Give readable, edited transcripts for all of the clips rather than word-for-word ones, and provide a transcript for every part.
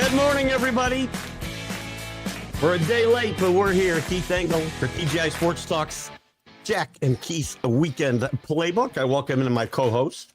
Good morning, everybody. We're a day late, but we're here. Keith Engle for TGI Sports Talks. Jack and Keith's Weekend Playbook. I welcome in my co-host,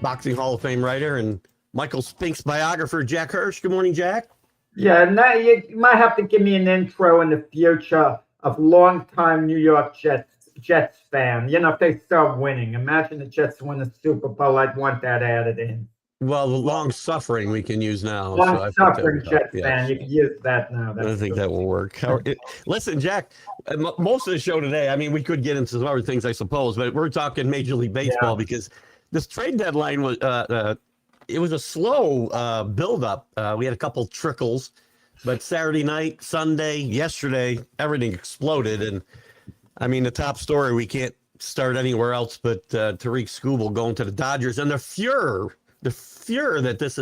Boxing Hall of Fame writer and Michael Spink's biographer, Jack Hirsch. Good morning, Jack. Yeah, now you might have to give me an intro in the future of longtime New York Jets fan. You know, if they start winning, imagine the Jets win the Super Bowl. I'd want that added in. Well, the long suffering we can use now. Long-suffering Jets fan. You can use that now. I think that will work. Listen, Jack, most of the show today, I mean, we could get into some other things, I suppose, but we're talking Major League Baseball because this trade deadline was it was a slow buildup. We had a couple trickles, but Saturday night, Sunday, yesterday, everything exploded. And I mean, the top story, we can't start anywhere else but Tariq Skubal going to the Dodgers, and the furor that this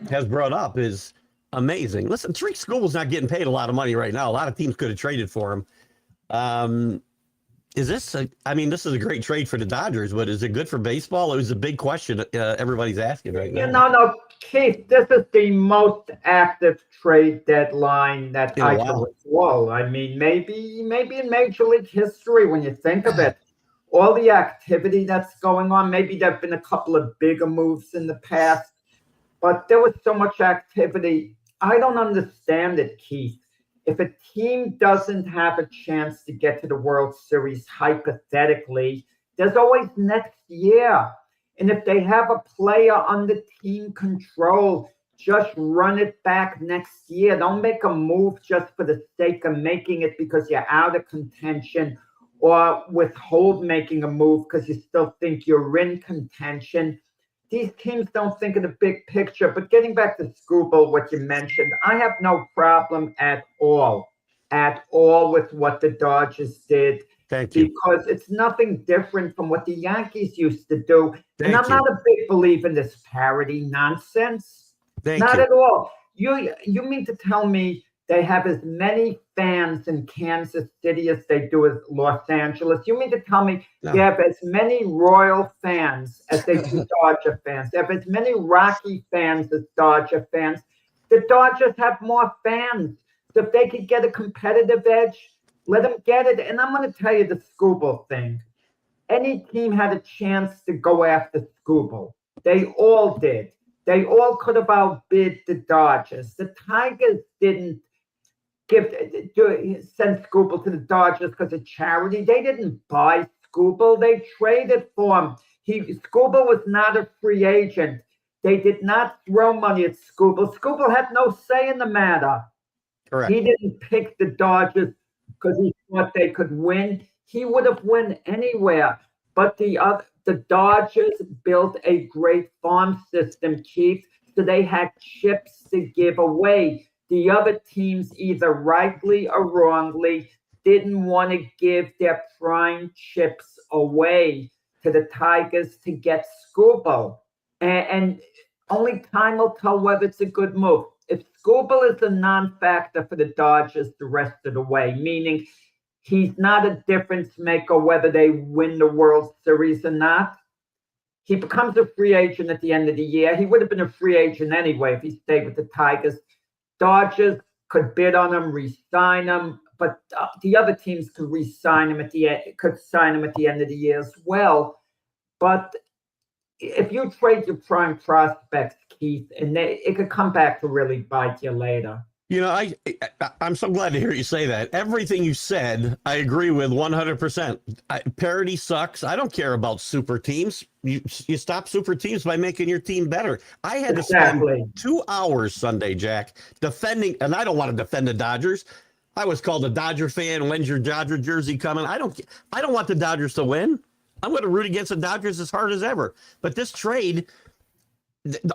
has brought up is amazing. Listen, Tariq Skubal's not getting paid a lot of money right now. A lot of teams could have traded for him. This is a great trade for the Dodgers, but is it good for baseball? It was a big question everybody's asking right now. No, Keith, this is the most active trade deadline that I can recall. I mean, maybe in Major League history when you think of it. All the activity that's going on, maybe there have been a couple of bigger moves in the past, but there was so much activity. I don't understand it, Keith. If a team doesn't have a chance to get to the World Series, hypothetically, there's always next year. And if they have a player under team control, just run it back next year. Don't make a move just for the sake of making it because you're out of contention, or withhold making a move because you still think you're in contention. These teams don't think of the big picture. But getting back to Skubal, what you mentioned, I have no problem at all with what the Dodgers did. Thank you. Because it's nothing different from what the Yankees used to do. And I'm not a big believer in this parody nonsense. Not at all. You mean to tell me they have as many fans in Kansas City as they do in Los Angeles? You mean to tell me they have as many Royal fans as they do Dodger fans? They have as many Rocky fans as Dodger fans. The Dodgers have more fans. So if they could get a competitive edge, let them get it. And I'm going to tell you the Skubal thing. Any team had a chance to go after Skubal. They all did. They all could have outbid the Dodgers. The Tigers didn't send Skubal to the Dodgers because of charity. They didn't buy Skubal. They traded for him. Skubal was not a free agent. They did not throw money at Skubal. Skubal had no say in the matter. Correct. He didn't pick the Dodgers because he thought they could win. He would have won anywhere. But the Dodgers built a great farm system, Keith, so they had chips to give away. The other teams, either rightly or wrongly, didn't want to give their prime chips away to the Tigers to get Skubal. And only time will tell whether it's a good move. If Skubal is a non-factor for the Dodgers the rest of the way, meaning he's not a difference maker whether they win the World Series or not, he becomes a free agent at the end of the year. He would have been a free agent anyway if he stayed with the Tigers. Dodgers could bid on him, re-sign him, but the other teams could re-sign him at the end, could sign him at the end of the year as well. But if you trade your prime prospects, Keith, and it could come back to really bite you later. You know, I'm so glad to hear you say that. Everything you said, I agree with 100%. Parity sucks. I don't care about super teams. You stop super teams by making your team better. I had to spend 2 hours Sunday, Jack, defending, and I don't want to defend the Dodgers. I was called a Dodger fan. When's your Dodger jersey coming? I don't want the Dodgers to win. I'm going to root against the Dodgers as hard as ever. But this trade,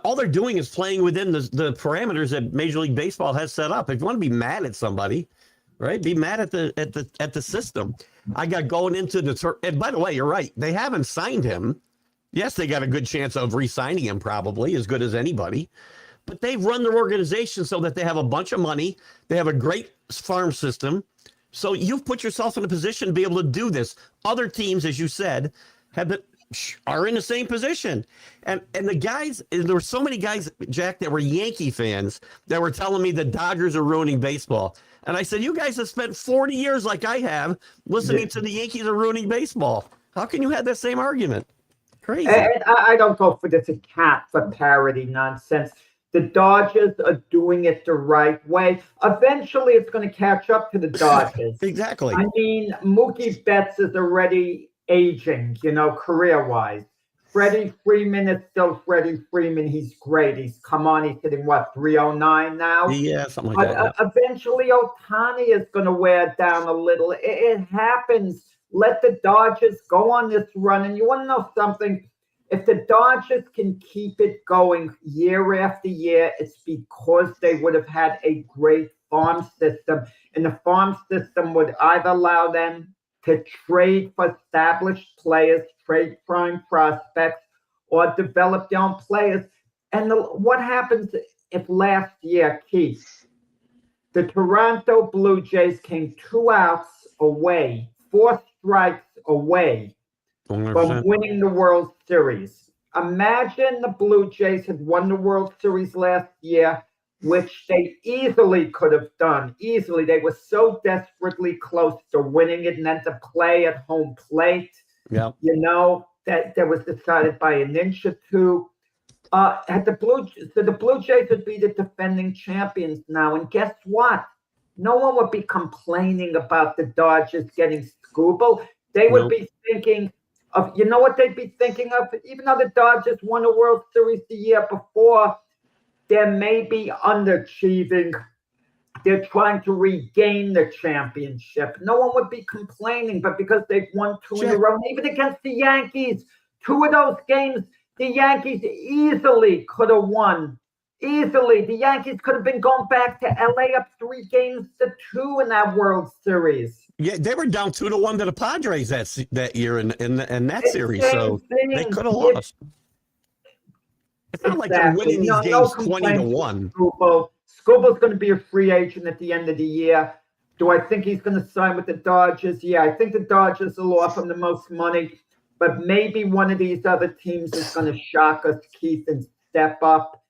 all they're doing is playing within the parameters that Major League Baseball has set up. If you want to be mad at somebody, right, be mad at the system. I got going into and by the way, you're right. They haven't signed him. Yes, they got a good chance of re-signing him, probably as good as anybody. But they've run their organization so that they have a bunch of money. They have a great farm system. So you've put yourself in a position to be able to do this. Other teams, as you said, have been are in the same position. And the guys, there were so many guys, Jack, that were Yankee fans that were telling me the Dodgers are ruining baseball. And I said, you guys have spent 40 years like I have listening to the Yankees are ruining baseball. How can you have that same argument? Crazy. And I don't go for this cat for parody nonsense. The Dodgers are doing it the right way. Eventually, it's going to catch up to the Dodgers. Exactly. I mean, Mookie Betts is already aging, career-wise. Freddie Freeman is still Freddie Freeman. He's great. He's hitting what, 309 now? Yeah, something like that. Eventually, Ohtani is going to wear down a little. It happens. Let the Dodgers go on this run. And you want to know something? If the Dodgers can keep it going year after year, it's because they would have had a great farm system. And the farm system would either allow them to trade for established players, trade prime prospects, or develop their own players. And what happens if last year, Keith, the Toronto Blue Jays came 2 outs away, 4 strikes away 100%. from winning the World Series? Imagine the Blue Jays had won the World Series last year, which they easily could have done. Easily. They were so desperately close to winning it, and then to play at home plate, yeah, that was decided by an inch or two. The Blue Jays would be the defending champions now. And guess what? No one would be complaining about the Dodgers getting Scooble. They would be thinking of, what they'd be thinking of? Even though the Dodgers won a World Series the year before, they're maybe underachieving. They're trying to regain the championship. No one would be complaining, but because they've won 2 in a row, even against the Yankees, 2 of those games, the Yankees easily could have won. Easily. The Yankees could have been going back to LA up 3-2 in that World Series. Yeah, they were down 2-1 to the Padres that year in that series, so they could have lost. It's not like they're winning these games 20-1. Scooble's going to be a free agent at the end of the year. Do I think he's going to sign with the Dodgers? Yeah, I think the Dodgers will offer him the most money, but maybe one of these other teams is going to shock us, Keith, and step up,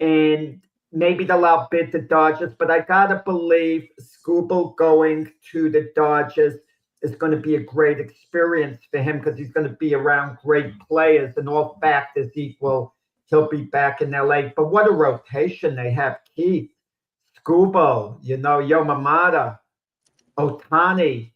and maybe they'll outbid the Dodgers. But I got to believe Scooble going to the Dodgers is going to be a great experience for him because he's going to be around great players, and all factors equal, he'll be back in LA. But what a rotation they have, Keith. Scooble, Yomamata, Ohtani,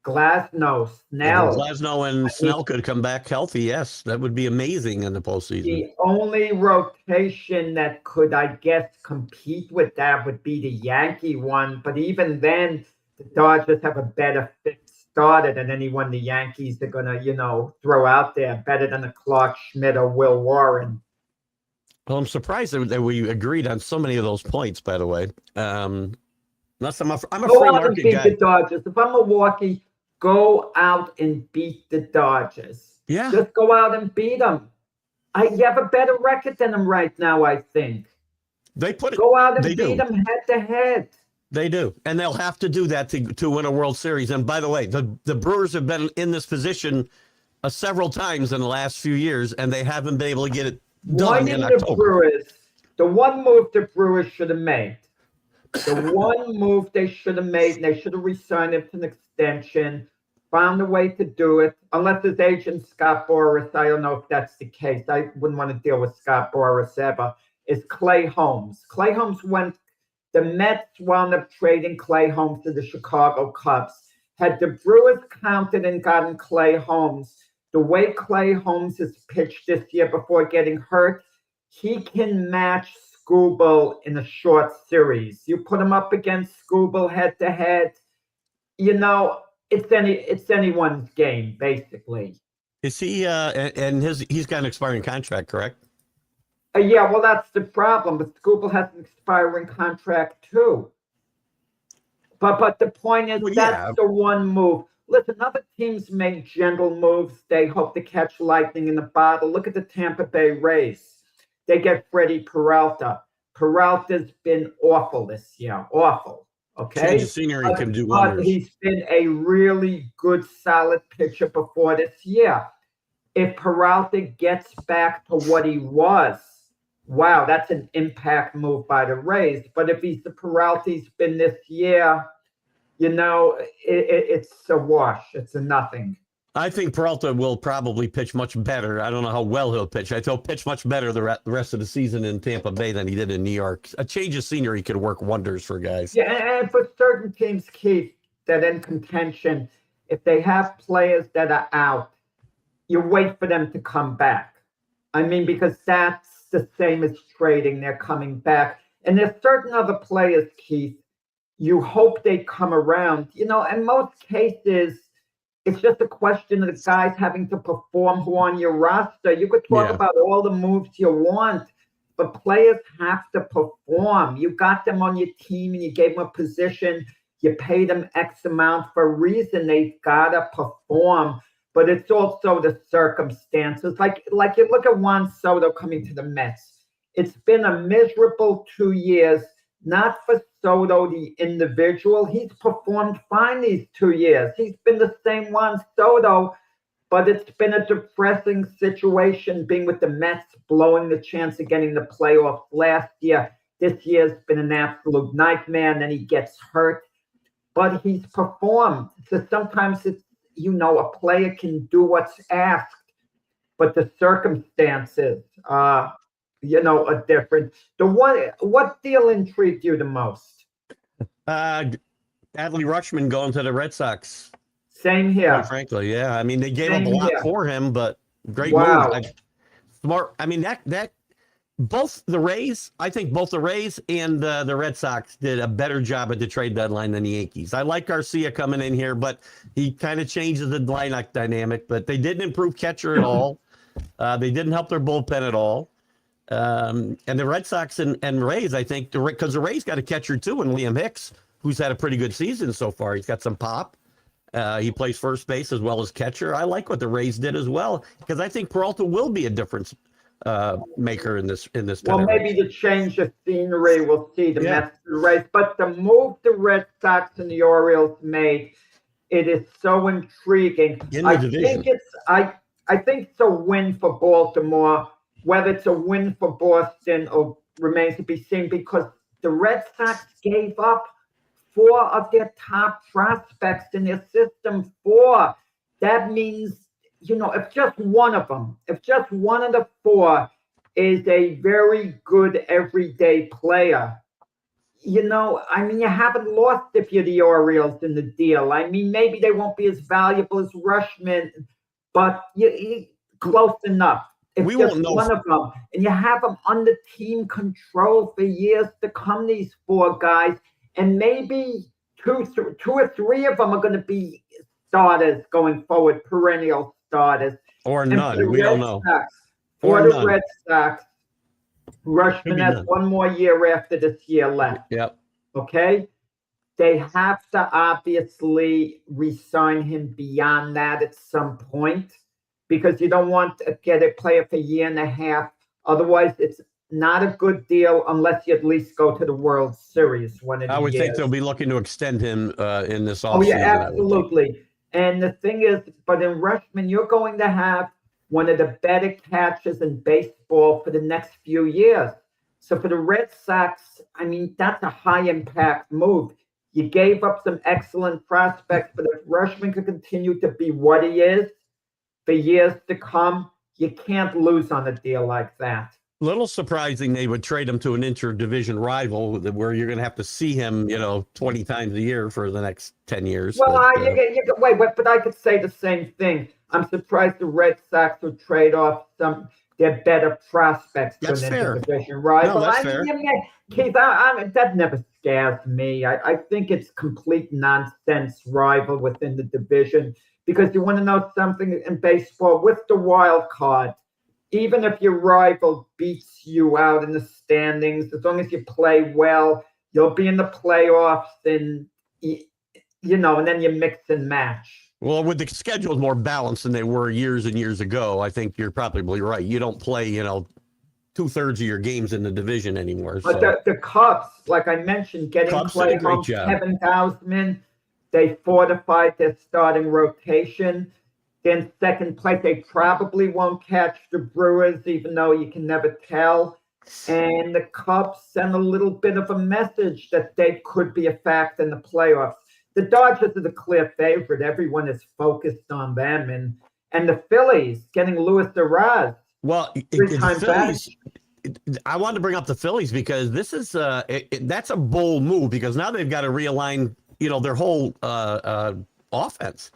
Glasnow, Snell. Glasnow and Snell could come back healthy, yes. That would be amazing in the postseason. The only rotation that could, I guess, compete with that would be the Yankee one. But even then, the Dodgers have a better fifth starter than anyone the Yankees are going to, throw out there. Better than a Clark Schmidt or Will Warren. Well, I'm surprised that we agreed on so many of those points, by the way. Unless I'm a free market guy. The Dodgers. If I'm Milwaukee, go out and beat the Dodgers. Yeah. Just go out and beat them. You have a better record than them right now, I think. Go out and beat them head to head. They do. And they'll have to do that to win a World Series. And by the way, the Brewers have been in this position several times in the last few years, and they haven't been able to get it done in October. The one move the Brewers should have made. The one move they should have made, and they should have re-signed him to an extension, found a way to do it, unless his agent, Scott Boras, I don't know if that's the case. I wouldn't want to deal with Scott Boras ever, is Clay Holmes. Clay Holmes the Mets wound up trading Clay Holmes to the Chicago Cubs. Had the Brewers counted and gotten Clay Holmes, the way Clay Holmes has pitched this year before getting hurt, he can match Scooble in a short series. You put him up against Scooble head to head, it's anyone's game, basically. Is he and he's got an expiring contract, correct? Yeah, well, that's the problem. But Scooble has an expiring contract too. But the point is, that's the one move. Listen, other teams make gentle moves. They hope to catch lightning in the bottle. Look at the Tampa Bay Rays. They get Freddie Peralta. Peralta's been awful this year. Awful. Okay? Change of scenery can do wonders. He's been a really good, solid pitcher before this year. if Peralta gets back to what he was, wow, that's an impact move by the Rays. But if he's the Peralta he's been this year, it's a wash. It's a nothing. I think Peralta will probably pitch much better. I don't know how well he'll pitch. He'll pitch much better the rest of the season in Tampa Bay than he did in New York. A change of scenery could work wonders for guys. Yeah, and for certain teams, Keith, that in contention, if they have players that are out, you wait for them to come back. I mean, because that's the same as trading. They're coming back. And there's certain other players, Keith, you hope they come around. In most cases, it's just a question of the guys having to perform who on your roster. You could talk about all the moves you want, but players have to perform. You got them on your team and you gave them a position. You paid them X amount for a reason. They've got to perform. But it's also the circumstances. Like you look at Juan Soto coming to the Mets. It's been a miserable 2 years, not for Soto, the individual. He's performed fine these 2 years. He's been the same Juan Soto, but it's been a depressing situation being with the Mets, blowing the chance of getting the playoffs last year. This year's been an absolute nightmare, and then he gets hurt. But he's performed. So sometimes it's, a player can do what's asked, but the circumstances, are different. What deal intrigued you the most? Adley Rutschman going to the Red Sox. Same here. Quite frankly, yeah. I mean, they gave up a lot for him, but great move. Smart. I mean, that both the Rays and the Red Sox did a better job at the trade deadline than the Yankees. I like Garcia coming in here, but he kind of changes the lineup dynamic. But they didn't improve catcher at all. They didn't help their bullpen at all. And the Red Sox and Rays, I think, because the Rays got a catcher too, and Liam Hicks, who's had a pretty good season so far. He's got some pop. He plays first base as well as catcher. I like what the Rays did as well, because I think Peralta will be a difference maker in this. Well, maybe the change of scenery, we'll see the Mets and the Rays. But the move the Red Sox and the Orioles made, it is so intriguing. I think it's a win for Baltimore. Whether it's a win for Boston or remains to be seen, because the Red Sox gave up 4 of their top prospects in their system. 4. That means, if just one of the 4 is a very good everyday player, you haven't lost if you're the Orioles in the deal. I mean, maybe they won't be as valuable as Rutschman, but you close enough. It's we just one of them, and you have them under team control for years to come, these 4 guys, and maybe two or three of them are going to be starters going forward, perennial starters. Or none, we don't know. For the Red Sox, Rutschman has 1 more year after this year left. Yep. Okay? They have to obviously re-sign him beyond that at some point, because you don't want to get a player for a year and a half. Otherwise, it's not a good deal unless you at least go to the World Series one of the years. I would think they'll be looking to extend him in this offseason. Oh, yeah, absolutely. And the thing is, but in Rutschman, you're going to have one of the better catchers in baseball for the next few years. So for the Red Sox, I mean, that's a high-impact move. You gave up some excellent prospects, but if Rutschman could continue to be what he is for years to come, you can't lose on a deal like that. Little surprising they would trade him to an interdivision rival where you're going to have to see him, 20 times a year for the next 10 years. Well, wait, but I could say the same thing. I'm surprised the Red Sox would trade off their better prospects to an interdivision rival. No, that's fair. Keith, that never scares me. I think it's complete nonsense rival within the division, because you want to know something in baseball with the wild card. Even if your rival beats you out in the standings, as long as you play well, you'll be in the playoffs, and and then you mix and match. Well, with the schedules more balanced than they were years and years ago, I think you're probably right. You don't play, 2/3 of your games in the division anymore. But the Cubs, like I mentioned, getting play home, Kevin Gausman, they fortified their starting rotation. They're in second place. They probably won't catch the Brewers, even though you can never tell. And the Cubs send a little bit of a message that they could be a factor in the playoffs. The Dodgers are the clear favorite. Everyone is focused on them. And the Phillies getting Luis Arraez. Well, the Phillies, I wanted to bring up the Phillies because this is that's a bold move because now they've got to realign, their whole offense.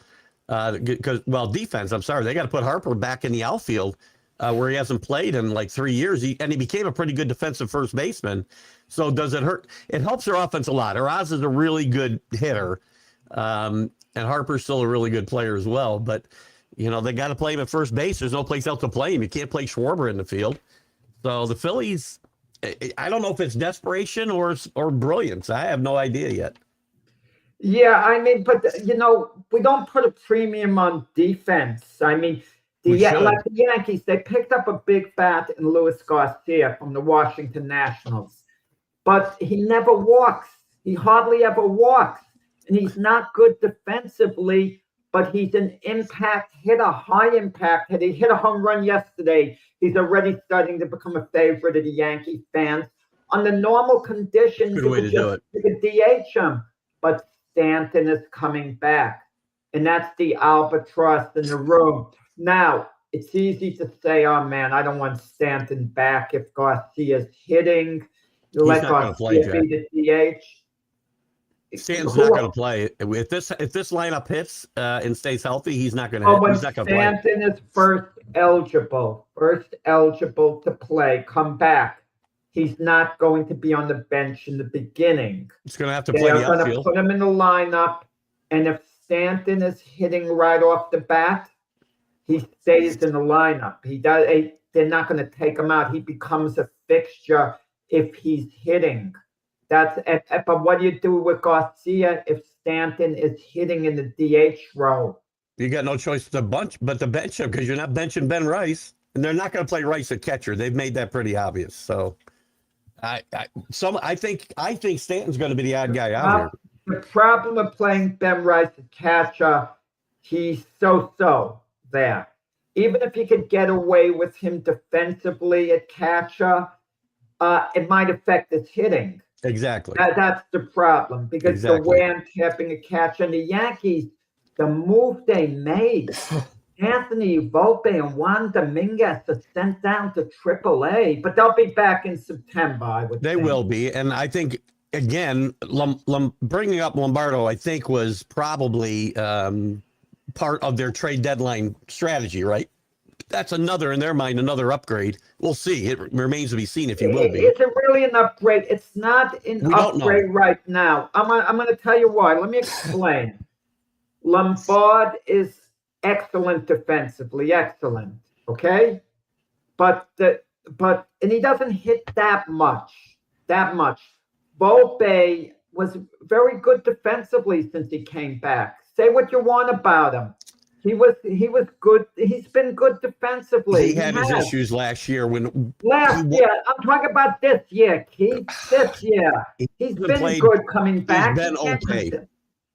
Defense. I'm sorry, they got to put Harper back in the outfield where he hasn't played in like 3 years. He became a pretty good defensive first baseman. So does it hurt? It helps their offense a lot. Arraez is a really good hitter, and Harper's still a really good player as well. But they got to play him at first base. There's no place else to play him. You can't play Schwarber in the field. So the Phillies, I don't know if it's desperation or brilliance. I have no idea yet. Yeah, I mean, but we don't put a premium on defense. I mean, like the Yankees, they picked up a big bat in Luis Garcia from the Washington Nationals, but he never walks. He hardly ever walks, and he's not good defensively. But he's an impact hitter, high impact hitter. He hit a home run yesterday. He's already starting to become a favorite of the Yankee fans. Under normal conditions, good way to do it. You could DH him, but Stanton is coming back, and that's the albatross in the room. Now, it's easy to say, oh, man, I don't want Stanton back if Garcia's hitting. Let Garcia be the DH. Stanton's not going to play. If this lineup hits and stays healthy, he's not going to play. Stanton is first eligible to play, come back. He's not going to be on the bench in the beginning. He's going to have to play the outfield. They're going to put him in the lineup, and if Stanton is hitting right off the bat, he stays in the lineup. They're not going to take him out. He becomes a fixture if he's hitting. But what do you do with Garcia if Stanton is hitting in the DH role? You got no choice but to bench him because you're not benching Ben Rice, and they're not going to play Rice at catcher. They've made that pretty obvious. So, I think Stanton's going to be the odd guy out here. The problem with playing Ben Rice at catcher, he's so there. Even if you could get away with him defensively at catcher, it might affect his hitting. Exactly. That's the problem because the way I'm tapping a catch and the Yankees, the move they made, Anthony Volpe and Juan Dominguez are sent down to AAA, but they'll be back in September, I would They think. will be. And I think, again, bringing up Lombardo, I think, was probably part of their trade deadline strategy, right? That's in their mind, another upgrade. We'll see. It remains to be seen if he will be. Is it really an upgrade? It's not an upgrade right now. I'm going to tell you why. Let me explain. Lombard is excellent defensively, excellent. Okay, but he doesn't hit that much. Volpe was very good defensively since he came back. Say what you want about him. He was good. He's been good defensively. He had his issues last year year. I'm talking about this year, Keith. This year. He's been good coming back. He's been okay.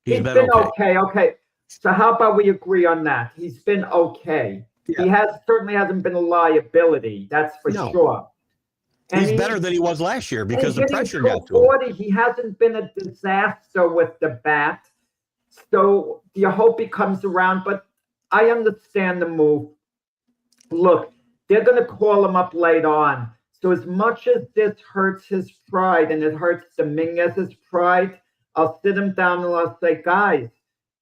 He's been okay. Okay. So how about we agree on that? He's been okay. Yeah. He certainly hasn't been a liability. That's for sure. And he's better than he was last year because the pressure got to him. He hasn't been a disaster with the bat. So you hope he comes around, but I understand the move. Look, they're going to call him up later on. So as much as this hurts his pride and it hurts Dominguez's pride, I'll sit him down and I'll say, guys,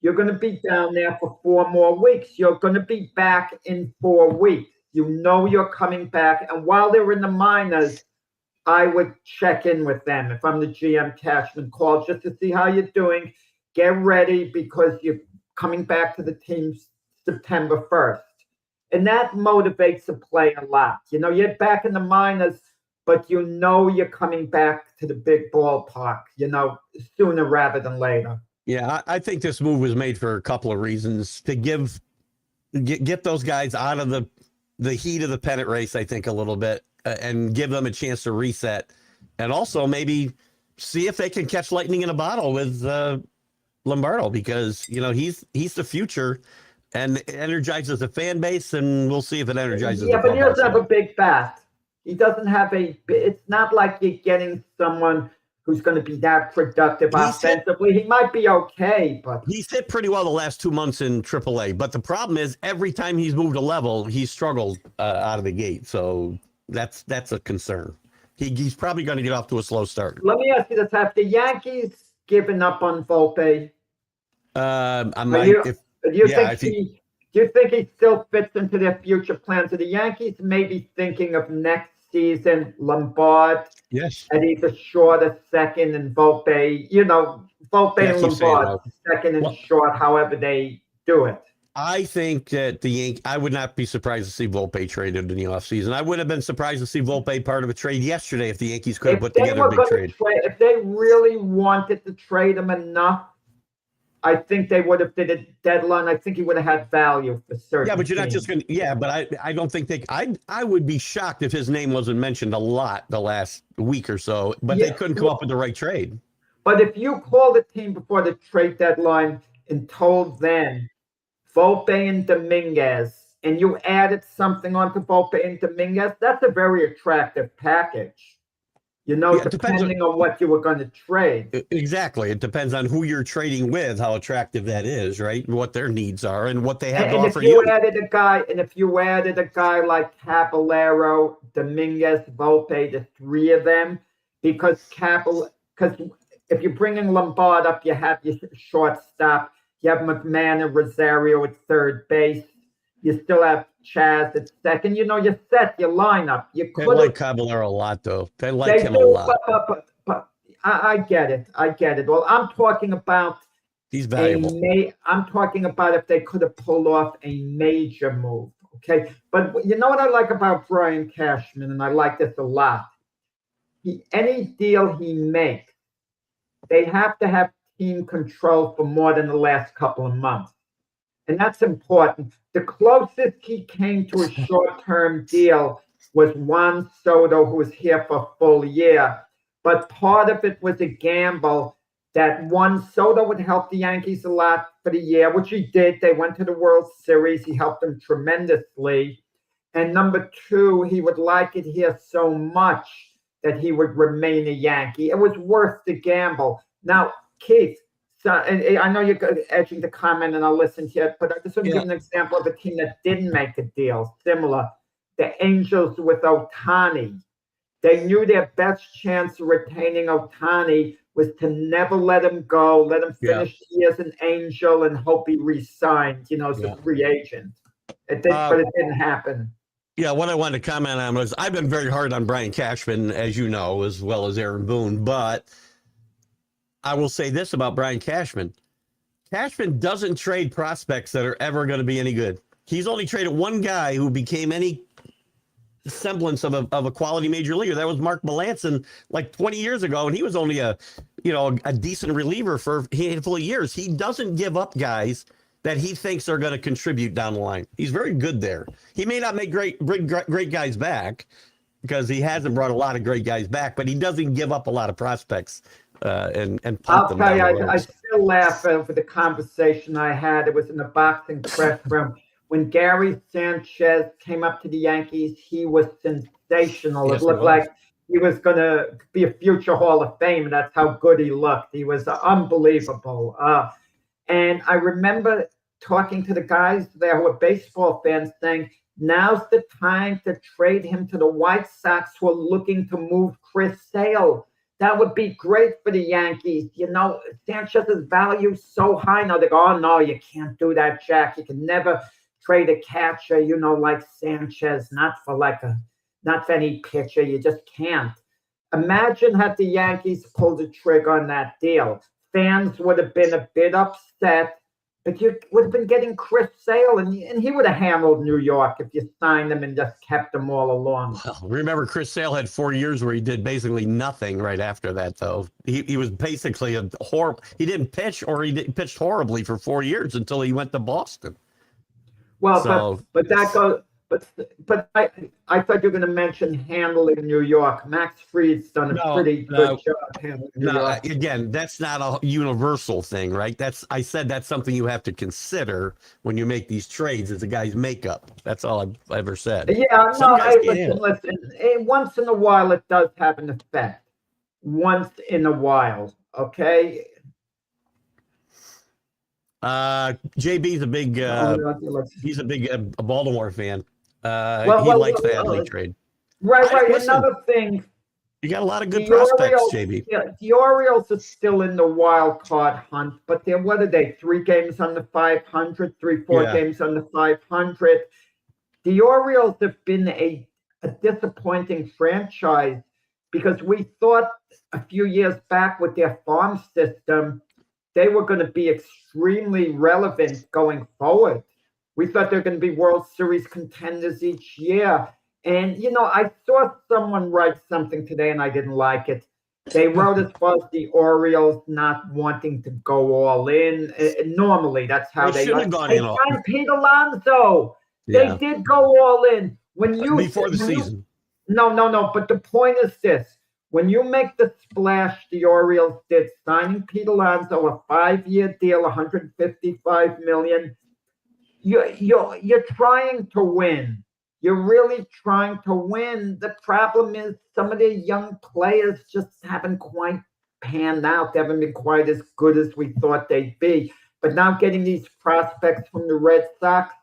you're going to be down there for 4 more weeks. You're going to be back in 4 weeks. You're coming back. And while they're in the minors, I would check in with them. If I'm the GM, Cashman, call just to see how you're doing. Get ready because you're coming back to the team September 1st. And that motivates the play a lot. You're back in the minors, but you're coming back to the big ballpark, sooner rather than later. Yeah, I think this move was made for a couple of reasons. To get those guys out of the heat of the pennant race, I think, a little bit, and give them a chance to reset. And also maybe see if they can catch lightning in a bottle with Lombardo, because he's the future and it energizes the fan base, and we'll see if it energizes Yeah, the but he doesn't clubhouse. have a big bat. He doesn't have it's not like you're getting someone who's going to be that productive offensively. He might be okay, but he's hit pretty well the last 2 months in AAA. But the problem is, every time he's moved a level, he's struggled out of the gate. So that's a concern. He's probably going to get off to a slow start. let me ask you this: have the Yankees given up on Volpe? I Are might. you, If do you yeah, think do you think he still fits into their future plans? Are the Yankees maybe thinking of next season Lombard yes, at either short or second and Volpe? Volpe yeah, I and keep saying Lombard that. second and Well, short, however they do it. I think that I would not be surprised to see Volpe traded in the offseason. I would have been surprised to see Volpe part of a trade yesterday if the Yankees could have put together a big trade. If they really wanted to trade him enough, I think they would have did a deadline. I think he would have had value for certain. Yeah, but you're not just going to. Yeah, but I don't think I would be shocked if his name wasn't mentioned a lot the last week or so. But they couldn't come up with the right trade. But if you called the team before the trade deadline and told them Volpe and Dominguez, and you added something onto Volpe and Dominguez, that's a very attractive package. Depending on what you were going to trade. Exactly. It depends on who you're trading with, how attractive that is, right? And what their needs are and what they have to offer you. If you added a guy like Caballero, Dominguez, Volpe, the three of them, because if you're bringing Lombard up, you have your shortstop, you have McMahon and Rosario at third base. You still have Chaz at second. You set your lineup. They like Caballero a lot, though. They like him a lot. But I get it. Well, I'm talking about he's valuable. I'm talking about if they could have pulled off a major move. Okay, but you know what I like about Brian Cashman, and I like this a lot. Any deal he makes, they have to have team control for more than the last couple of months. And that's important. The closest he came to a short-term deal was Juan Soto, who was here for a full year. But part of it was a gamble that Juan Soto would help the Yankees a lot for the year, which he did. They went to the World Series. He helped them tremendously. And number two, he would like it here so much that he would remain a Yankee. It was worth the gamble. Now, Keith, so, and I know you're edging the comment, and I'll listen to it, but I just want to give an example of a team that didn't make a deal similar. The Angels with Ohtani. They knew their best chance of retaining Ohtani was to never let him go, let him finish the year as an Angel and hope he re-signed, as a free agent. But it didn't happen. Yeah, what I wanted to comment on was I've been very hard on Brian Cashman, as you know, as well as Aaron Boone, but I will say this about Brian Cashman. Cashman doesn't trade prospects that are ever going to be any good. He's only traded one guy who became any semblance of a quality major leaguer. That was Mark Melancon like 20 years ago, and he was only a decent reliever for a handful of years. He doesn't give up guys that he thinks are going to contribute down the line. He's very good there. He may not bring great guys back because he hasn't brought a lot of great guys back, but he doesn't give up a lot of prospects. And I'll tell you, I still laugh over the conversation I had. It was in the boxing press room. When Gary Sanchez came up to the Yankees, he was sensational. It looked like he was going to be a future Hall of Fame, and that's how good he looked. He was unbelievable. And I remember talking to the guys there who are baseball fans saying, now's the time to trade him to the White Sox, who are looking to move Chris Sale. That would be great for the Yankees. Sanchez's value is so high now. They go, oh, no, you can't do that, Jack. You can never trade a catcher, like Sanchez, not for any pitcher. You just can't. Imagine had the Yankees pulled the trigger on that deal. Fans would have been a bit upset, but you would have been getting Chris Sale, and he would have handled New York if you signed him and just kept them all along. Well, remember, Chris Sale had 4 years where he did basically nothing right after that, though. He was basically a horrible. He didn't pitch, or he pitched horribly for 4 years until he went to Boston. Well, but that goes. But I thought you were going to mention handling New York. Max Fried's done a pretty good job handling New York. Again, that's not a universal thing, right? I said that's something you have to consider when you make these trades. Is the guy's makeup. That's all I've ever said. Yeah, Some no, guys can't listen. handle Once in a while, it does have an effect. Once in a while, okay. JB's a big. He's a big Baltimore fan. He likes the Adley trade. Right. Listen, another thing. You got a lot of good prospects, JB. Yeah, the Orioles are still in the wild card hunt, but what are they? 3 games under 500, 4 games under 500. The Orioles have been a disappointing franchise because we thought a few years back with their farm system, they were going to be extremely relevant going forward. We thought they're going to be World Series contenders each year. And, I saw someone write something today and I didn't like it. They wrote as far as the Orioles not wanting to go all in. Normally, that's how they should have gone in all in. Pete Alonso. Yeah. They did go all in. Before the season. No. But the point is this. When you make the splash the Orioles did, signing Pete Alonso, a 5-year deal, $155 million, you're trying to win. You're really trying to win. The problem is some of the young players just haven't quite panned out. They haven't been quite as good as we thought they'd be. But now getting these prospects from the Red Sox,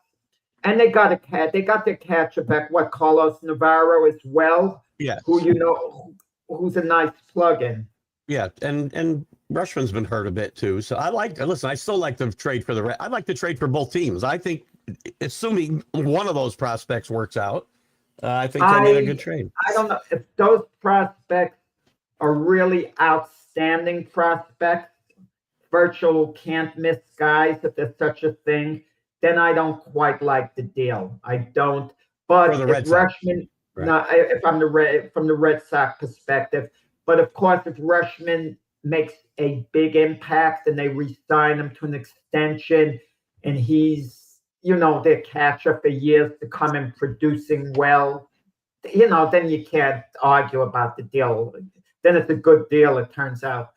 and they got their catcher back, Carlos Navarro as well. Yeah. Who's a nice plug-in. Yeah, and Rushman's been hurt a bit too. So I still like the trade for I'd like to trade for both teams. I think, assuming one of those prospects works out, I think they made a good trade. I don't know if those prospects are really outstanding prospects, virtual can't miss guys, if there's such a thing, then I don't quite like the deal. I don't. But if Rushman, if I'm from the Red Sox perspective, but of course, if Rushman makes a big impact and they re-sign him to an extension, and he's their catcher for years to come and producing well, then you can't argue about the deal. Then it's a good deal, it turns out.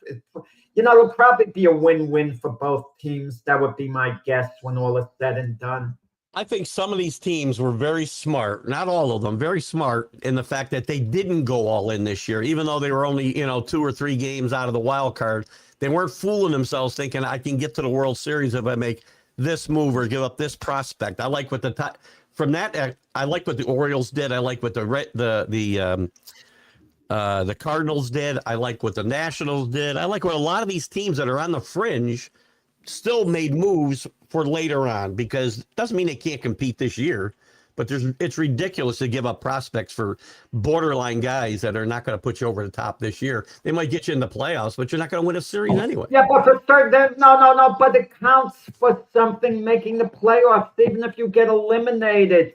It'll probably be a win-win for both teams. That would be my guess when all is said and done. I think some of these teams were very smart, not all of them, very smart in the fact that they didn't go all in this year, even though they were only, 2 or 3 games out of the wild card. They weren't fooling themselves thinking I can get to the World Series if I make this move or give up this prospect. I like what I like what the Orioles did. I like what the Cardinals did. I like what the Nationals did. I like what a lot of these teams that are on the fringe still made moves for later on, because it doesn't mean they can't compete this year, but it's ridiculous to give up prospects for borderline guys that are not going to put you over the top this year. They might get you in the playoffs, but you're not going to win a series anyway. Yeah, but for certain, no, but it counts for something, making the playoffs, even if you get eliminated.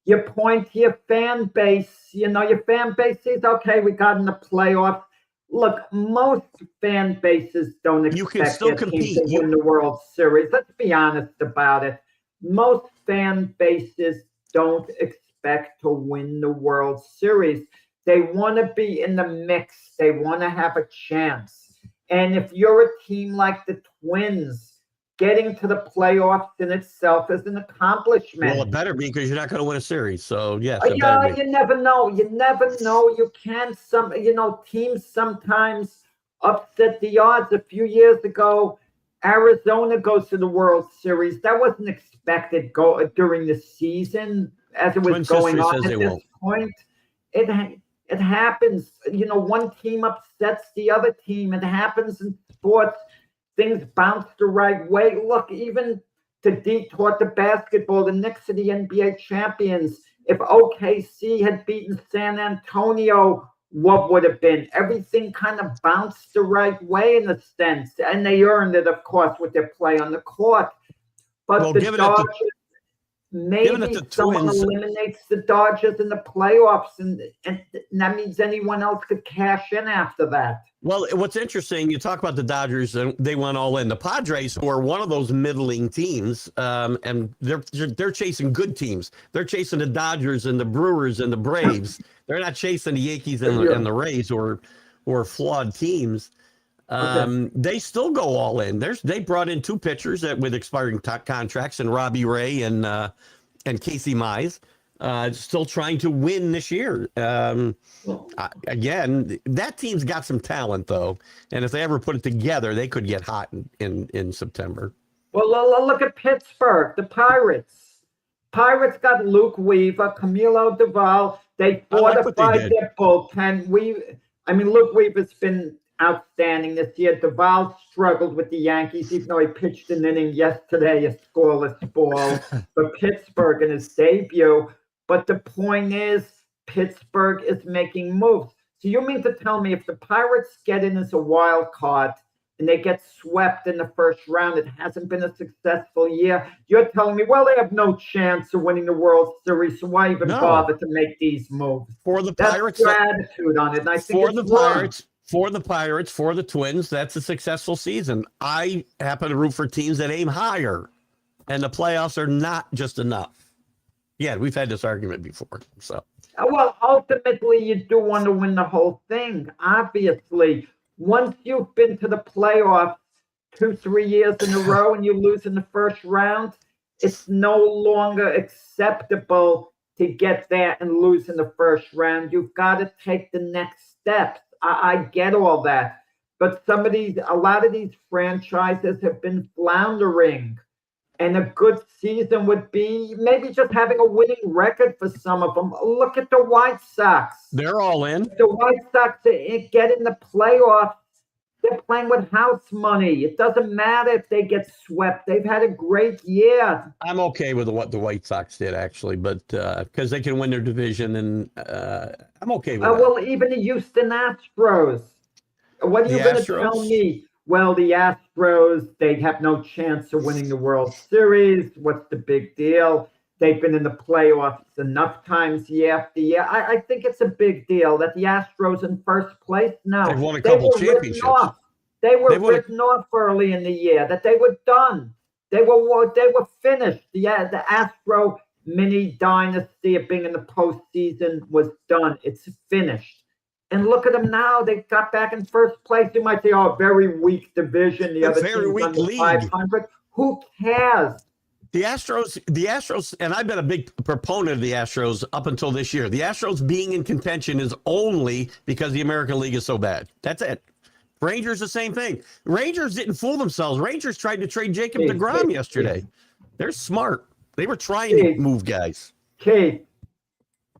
You point to your fan base, your fan base says, okay, we got in the playoffs. Look, most fan bases don't expect their team to win the World Series. Let's be honest about it. Most fan bases don't expect to win the World Series. They want to be in the mix. They want to have a chance. And if you're a team like the Twins, getting to the playoffs in itself is an accomplishment. Well, it better be, because you're not going to win a series. So, yes, you never know. You never know. You can teams sometimes upset the odds. A few years ago, Arizona goes to the World Series. That wasn't expected during the season as it was going on at this point. It happens. One team upsets the other team. It happens in sports. Things bounce the right way. Look, even to detour to basketball, the Knicks are the NBA champions. If OKC had beaten San Antonio, what would have been? Everything kind of bounced the right way in a sense. And they earned it, of course, with their play on the court. But the Dodgers, maybe someone eliminates the Dodgers in the playoffs, and that means anyone else could cash in after that. Well, what's interesting, you talk about the Dodgers, and they went all in. The Padres, who are one of those middling teams, and they're chasing good teams. They're chasing the Dodgers and the Brewers and the Braves. They're not chasing the Yankees and the Rays or flawed teams. They still go all in. They brought in 2 pitchers with expiring contracts, and Robbie Ray and Casey Mize. Still trying to win this year. Again, that team's got some talent, though, and if they ever put it together, they could get hot in September. Well, look at Pittsburgh, the Pirates. Pirates got Luke Weaver, Camilo Doval. They fortified their bullpen. Luke Weaver's been outstanding this year. Doval struggled with the Yankees, even though he pitched an inning yesterday, a scoreless ball for Pittsburgh in his debut. But the point is, Pittsburgh is making moves. So you mean to tell me if the Pirates get in as a wild card and they get swept in the first round, it hasn't been a successful year? You're telling me, well, they have no chance of winning the World Series, so why even bother to make these moves? For the Pirates, that's your attitude on it. And I think for the Pirates, for the Twins, that's a successful season. I happen to root for teams that aim higher, and the playoffs are not just enough. Yeah, we've had this argument before. So, well, ultimately, you do want to win the whole thing. Obviously, once you've been to the playoffs 2-3 years in a row and you lose in the first round, it's no longer acceptable to get there and lose in the first round. You've got to take the next steps. I get all that, but a lot of these franchises have been floundering. And a good season would be maybe just having a winning record for some of them. Look at the White Sox. They're all in. The White Sox get in the playoffs. They're playing with house money. It doesn't matter if they get swept. They've had a great year. I'm okay with what the White Sox did, actually, but because they can win their division, and I'm okay with that. Well, even the Houston Astros. What are you going to tell me? Well, the Astros, they have no chance of winning the World Series. What's the big deal? They've been in the playoffs enough times year after year. I think it's a big deal that the Astros in first place now. They've won a couple championships. They were written off early in the year, that they were done. They were finished. The Astro mini dynasty of being in the postseason was done. It's finished. And look at them now. They got back in first place. You might say, oh, very weak division. The other team's under 500. Who cares? The Astros, and I've been a big proponent of the Astros up until this year. The Astros being in contention is only because the American League is so bad. That's it. Rangers, the same thing. Rangers didn't fool themselves. Rangers tried to trade Jacob deGrom yesterday. They're smart. They were trying to move guys. Keith,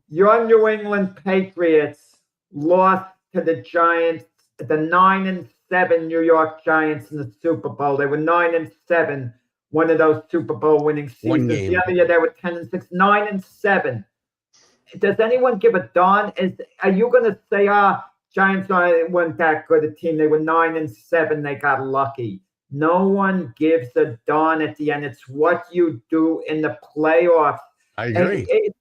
your New England Patriots lost to the Giants, the 9-7 New York Giants in the Super Bowl. They were 9-7, one of those Super Bowl winning seasons. The other year they were 10-6, 9-7. Does anyone give a darn? Are you going to say, Giants weren't that good a team? They were 9-7. They got lucky. No one gives a darn at the end. It's what you do in the playoffs. I agree.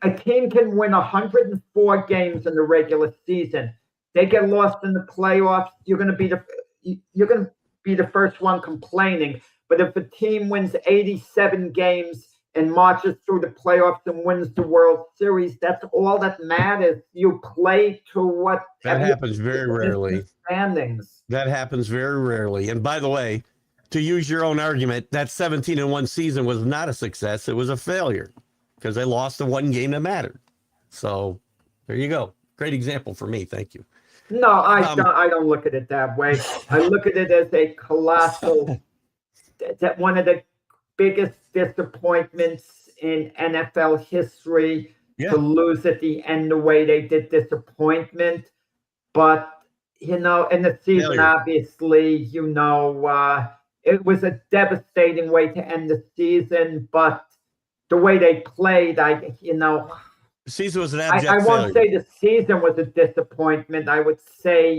A team can win 104 games in the regular season. They get lost in the playoffs. You're going to be the first one complaining. But if a team wins 87 games and marches through the playoffs and wins the World Series, that's all that matters. You play to what. That happens very rarely. Standings. That happens very rarely. And by the way, to use your own argument, that 17-1 season was not a success. It was a failure because they lost the one game that mattered. So there you go. Great example for me. Thank you. No, I don't look at it that way. I look at it as a colossal, that one of the biggest disappointments in NFL history to lose at the end the way they did. Disappointment. But, in the season, obviously, it was a devastating way to end the season. But the way they played, the season was an abject I won't failure. say the season was a disappointment. I would say,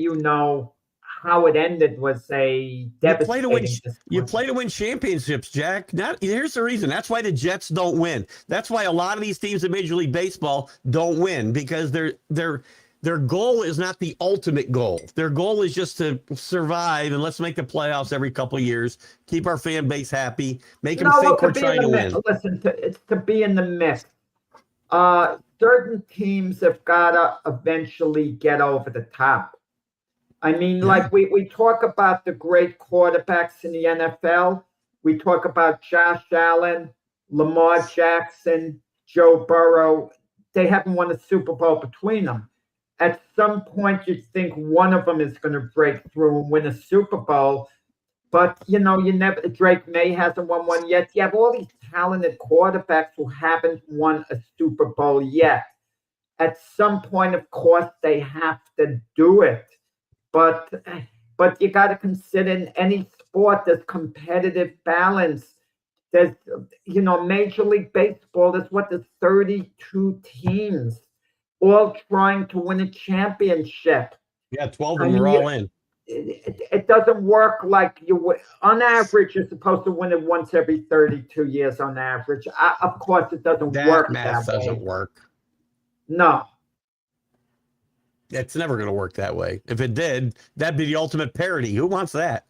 how it ended was a devastating You play to win championships, Jack. Here's the reason. That's why the Jets don't win. That's why a lot of these teams in Major League Baseball don't win, because their goal is not the ultimate goal. Their goal is just to survive, and let's make the playoffs every couple of years, keep our fan base happy, make them think we're trying to win. Listen, it's to be in the mix. Certain teams have got to eventually get over the top. I mean, like we talk about the great quarterbacks in the NFL. We talk about Josh Allen, Lamar Jackson, Joe Burrow. They haven't won a Super Bowl between them. At some point, you'd think one of them is going to break through and win a Super Bowl. But, you never, Drake May hasn't won one yet. You have all these talented quarterbacks who haven't won a Super Bowl yet. At some point, of course, they have to do it. But you got to consider in any sport, there's competitive balance. There's, Major League Baseball, there's 32 teams all trying to win a championship. Yeah, 12 of them are all in. It doesn't work like you would. On average, you're supposed to win it once every 32 years on average. Of course, it doesn't work math that way. Doesn't work. No. It's never going to work that way. If it did, that'd be the ultimate parody. Who wants that?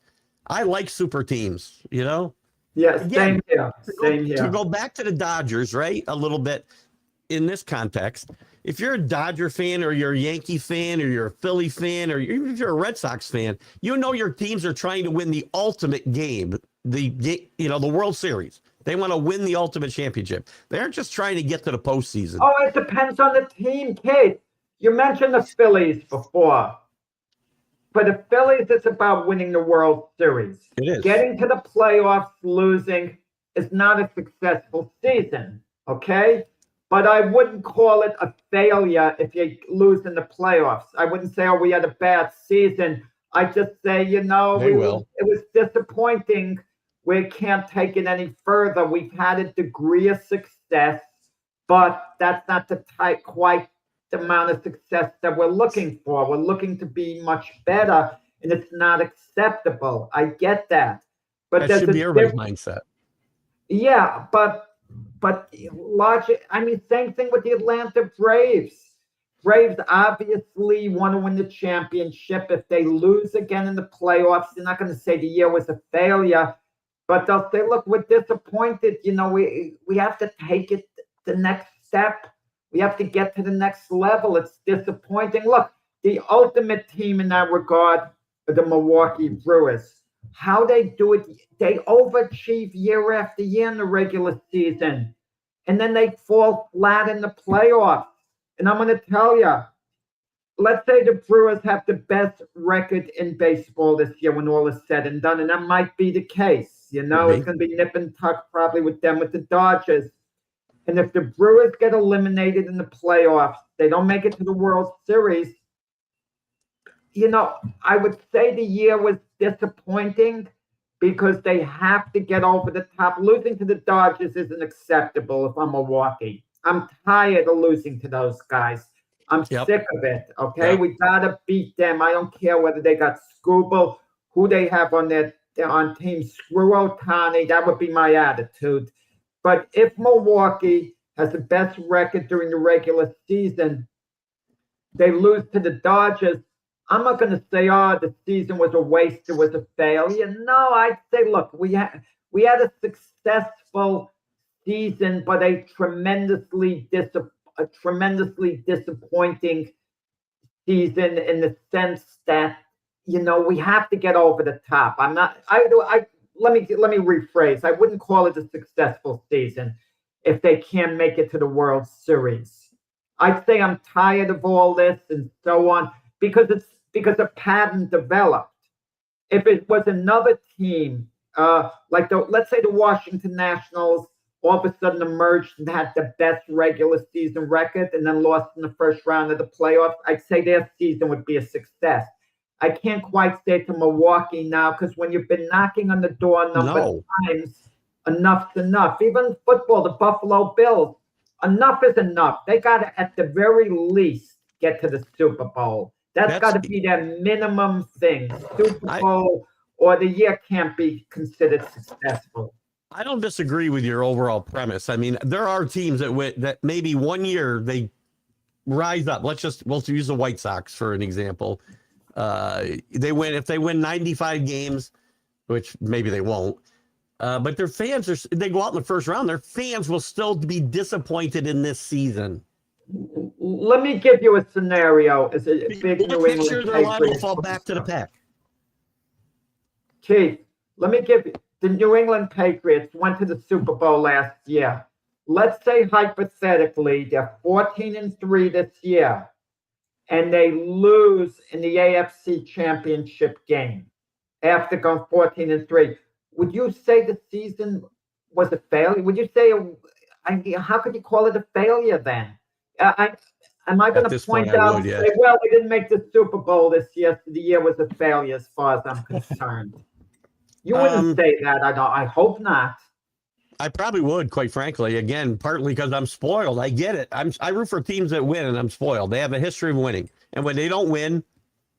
I like super teams, Yeah, Again, same here. To go back to the Dodgers, right, a little bit in this context, if you're a Dodger fan or you're a Yankee fan or you're a Philly fan or even if you're a Red Sox fan, your teams are trying to win the ultimate game, the World Series. They want to win the ultimate championship. They aren't just trying to get to the postseason. Oh, it depends on the team, Kate. You mentioned the Phillies before. For the Phillies, it's about winning the World Series. It is. Getting to the playoffs, losing is not a successful season, okay? But I wouldn't call it a failure if you lose in the playoffs. I wouldn't say, we had a bad season. I just say, it was disappointing. We can't take it any further. We've had a degree of success, but that's not quite the amount of success that we're looking for. We're looking to be much better, and it's not acceptable. I get that. But that should be everybody's mindset. Yeah, but logic. I mean, same thing with the Atlanta Braves. Braves obviously want to win the championship. If they lose again in the playoffs, they're not going to say the year was a failure, but they'll say, look, we're disappointed. We have to take it the next step. We have to get to the next level. It's disappointing. Look, the ultimate team in that regard are the Milwaukee Brewers. How they do it, they overachieve year after year in the regular season, and then they fall flat in the playoffs. And I'm going to tell you, let's say the Brewers have the best record in baseball this year when all is said and done, and that might be the case. It's going to be nip and tuck probably with the Dodgers. And if the Brewers get eliminated in the playoffs, they don't make it to the World Series, I would say the year was disappointing because they have to get over the top. Losing to the Dodgers isn't acceptable if I'm Milwaukee. I'm tired of losing to those guys. I'm sick of it, okay? Yep. We got to beat them. I don't care whether they got Scooble, who they have on team. Screw Ohtani. That would be my attitude. But if Milwaukee has the best record during the regular season, they lose to the Dodgers, I'm not going to say, the season was a waste, it was a failure. No, I'd say, look, we had a successful season, but a tremendously disappointing season in the sense that, we have to get over the top. Let me rephrase. I wouldn't call it a successful season if they can't make it to the World Series. I'd say I'm tired of all this and so on because a pattern developed. If it was another team, let's say the Washington Nationals all of a sudden emerged and had the best regular season record and then lost in the first round of the playoffs, I'd say their season would be a success. I can't quite say to Milwaukee now because when you've been knocking on the door a number of times, enough's enough. Even football, the Buffalo Bills, enough is enough. They got to, at the very least, get to the Super Bowl. That's got to be their minimum thing. Super Bowl or the year can't be considered successful. I don't disagree with your overall premise. I mean, there are teams that maybe one year they rise up. We'll use the White Sox for an example. If they win 95 games, which maybe they won't. But their fans they go out in the first round. Their fans will still be disappointed in this season. Let me give you a scenario as a big New England Patriots will fall back to the pack. Keith, let me give you the New England Patriots went to the Super Bowl last year. Let's say hypothetically they're 14-3 this year, and they lose in the AFC Championship game after going 14-3. Would you say the season was a failure? Would you say, how could you call it a failure then? Am I going to point out and say, well, we didn't make the Super Bowl this year, so the year was a failure as far as I'm concerned? You wouldn't say that. I hope not. I probably would, quite frankly. Again, partly because I'm spoiled. I get it. I root for teams that win, and I'm spoiled. They have a history of winning. And when they don't win,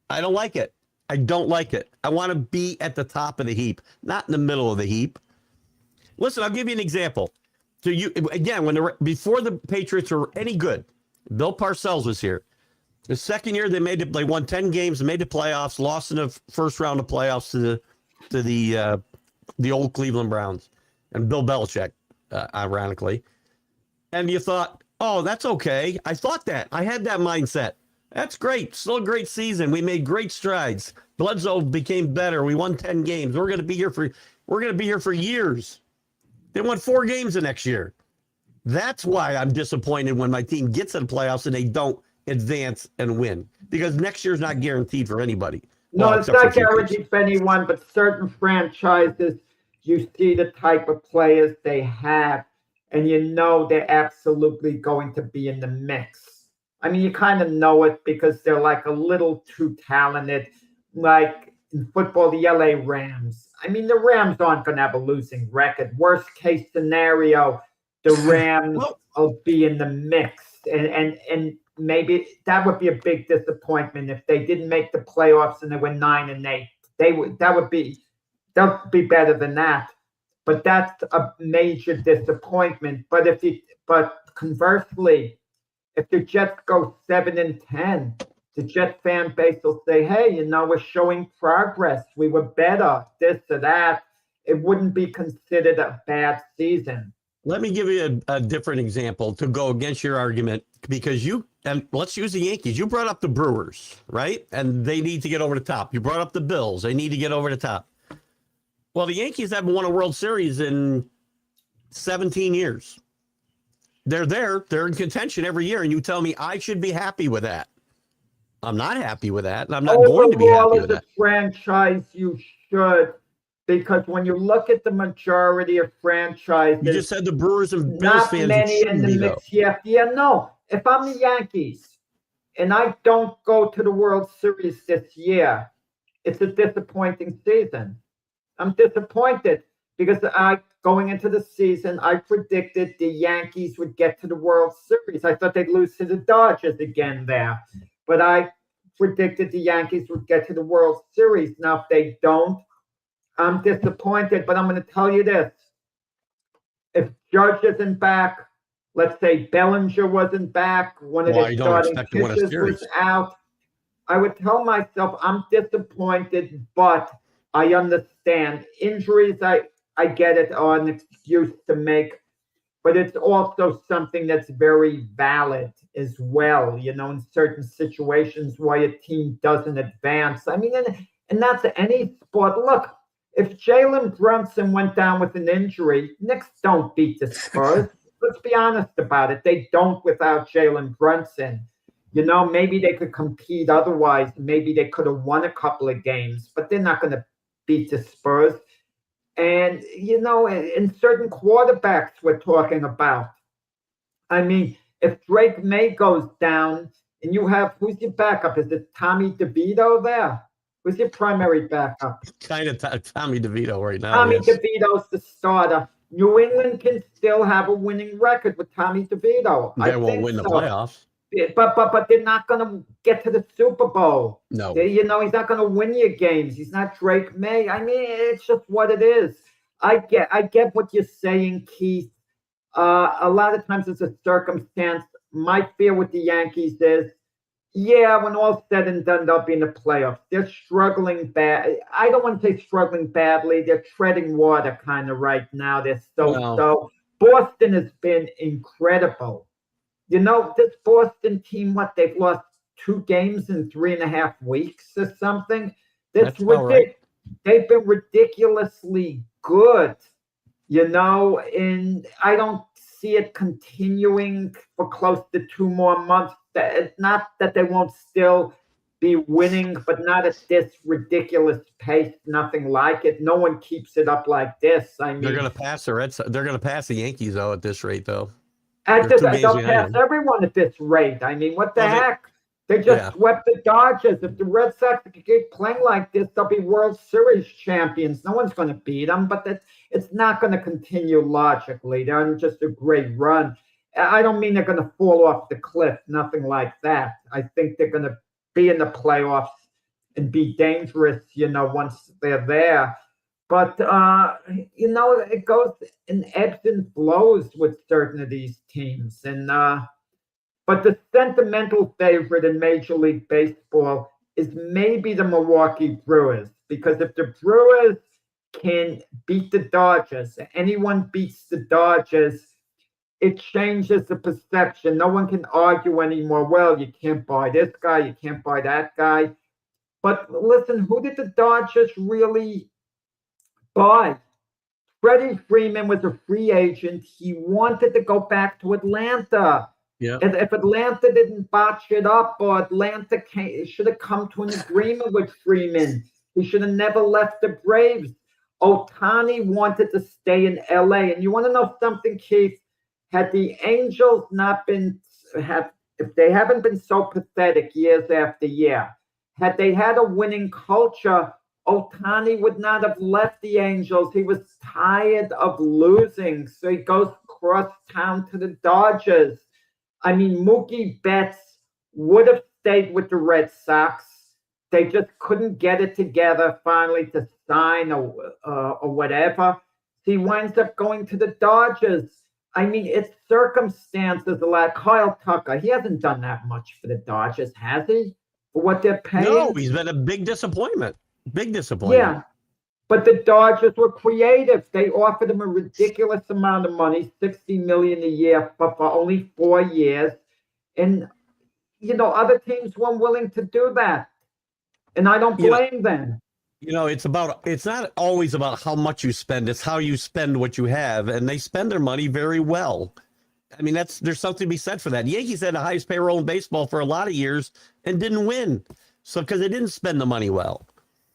I don't like it. I don't like it. I want to be at the top of the heap, not in the middle of the heap. Listen, I'll give you an example. So before the Patriots were any good, Bill Parcells was here. The second year they won 10 games, made the playoffs, lost in the first round of playoffs to the old Cleveland Browns and Bill Belichick, ironically. And you thought, oh, that's okay. I thought that. I had that mindset. That's great. Still a great season. We made great strides. Bledsoe became better. We won 10 games. We're going to be here for years. They won 4 games the next year. That's why I'm disappointed when my team gets to the playoffs and they don't advance and win, because next year's not guaranteed for anybody. No, it's not guaranteed for anyone, but certain franchises, you see the type of players they have, and you know they're absolutely going to be in the mix. I mean, you kind of know it because they're like a little too talented. Like in football, the LA Rams. I mean, the Rams aren't going to have a losing record. Worst case scenario, the Rams will be in the mix. And maybe that would be a big disappointment if they didn't make the playoffs and they were 9-8. That would be better than that. But that's a major disappointment. But conversely, if the Jets go 7-10, the Jet fan base will say, hey, we're showing progress. We were better, this or that. It wouldn't be considered a bad season. Let me give you a different example to go against your argument, because and let's use the Yankees. You brought up the Brewers, right? And they need to get over the top. You brought up the Bills. They need to get over the top. Well, the Yankees haven't won a World Series in 17 years. They're there. They're in contention every year. And you tell me I should be happy with that. I'm not happy with that. And I'm not going to be happy with that. As a franchise, you should. Because when you look at the majority of franchises, you just said the Brewers and Bills fans. Not many in the mix yet. Yeah, no. If I'm the Yankees and I don't go to the World Series this year, it's a disappointing season. I'm disappointed because going into the season, I predicted the Yankees would get to the World Series. I thought they'd lose to the Dodgers again there, but I predicted the Yankees would get to the World Series. Now, if they don't, I'm disappointed, but I'm going to tell you this. If Judge isn't back, let's say Bellinger wasn't back, one of the starting pitchers was out, I would tell myself I'm disappointed, but I understand. Injuries, I get it, are an excuse to make, but it's also something that's very valid as well, in certain situations why a team doesn't advance. I mean, and that's any sport. Look, if Jalen Brunson went down with an injury, Knicks don't beat the Spurs. Let's be honest about it. They don't without Jalen Brunson. Maybe they could compete otherwise. Maybe they could have won a couple of games, but they're not going to beat the Spurs. And, in certain quarterbacks we're talking about. I mean, if Drake May goes down and you have, who's your backup? Is it Tommy DeVito there? Who's your primary backup? Kind of Tommy DeVito right now. Tommy DeVito's the starter. New England can still have a winning record with Tommy DeVito. They won't win the playoffs. But they're not going to get to the Super Bowl. No. He's not going to win your games. He's not Drake May. I mean, it's just what it is. I get what you're saying, Keith. A lot of times it's a circumstance. My fear with the Yankees is, yeah, when all's said and done, they'll be in the playoffs. They're struggling bad. I don't want to say struggling badly. They're treading water kind of right now. They're so. Boston has been incredible. This Boston team, they've lost 2 games in 3.5 weeks or something. That's ridiculous. Right. They've been ridiculously good, and I don't see it continuing for close to 2 more months. It's not that they won't still be winning, but not at this ridiculous pace. Nothing like it. No one keeps it up like this. I mean, they're going to pass the Reds. They're going to pass the Yankees though at this rate, though. They'll pass everyone at this rate. I mean, what the heck? They just swept the Dodgers. If the Red Sox could keep playing like this, they'll be World Series champions. No one's going to beat them, but it's not going to continue logically. They're on just a great run. I don't mean they're going to fall off the cliff, nothing like that. I think they're going to be in the playoffs and be dangerous, once they're there. But, it goes in ebbs and flows with certain of these teams. But the sentimental favorite in Major League Baseball is maybe the Milwaukee Brewers, because if the Brewers can beat the Dodgers, anyone beats the Dodgers, it changes the perception. No one can argue anymore. Well, you can't buy this guy, you can't buy that guy. But listen, who did the Dodgers really buy? Freddie Freeman was a free agent. He wanted to go back to Atlanta. Yeah. If Atlanta didn't botch it up, or Atlanta should have come to an agreement with Freeman. He should have never left the Braves. Ohtani wanted to stay in LA. And you want to know something, Keith? Had the Angels if they haven't been so pathetic years after year, had they had a winning culture, Ohtani would not have left the Angels. He was tired of losing. So he goes across town to the Dodgers. I mean, Mookie Betts would have stayed with the Red Sox. They just couldn't get it together finally to sign or whatever. He winds up going to the Dodgers. I mean, it's circumstances. Like Kyle Tucker, he hasn't done that much for the Dodgers, has he? For what they're paying? No, he's been a big disappointment. Big disappointment. Yeah, but the Dodgers were creative. They offered him a ridiculous amount of money, $60 million a year, but for only 4 years. And other teams weren't willing to do that, and I don't blame them. It's not always about how much you spend. It's how you spend what you have. And they spend their money very well. I mean, there's something to be said for that. Yankees had the highest payroll in baseball for a lot of years and didn't win. So because they didn't spend the money well.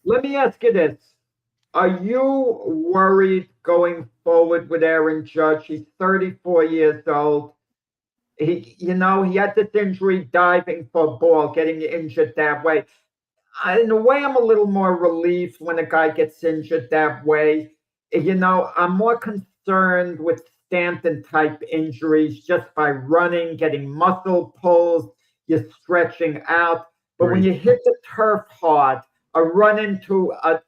Let me ask you this. Are you worried going forward with Aaron Judge? He's 34 years old. He had this injury diving for a ball, getting injured that way. In a way, I'm a little more relieved when a guy gets injured that way. I'm more concerned with Stanton-type injuries just by running, getting muscle pulls, you're stretching out. But when you hit the turf hard, a run into a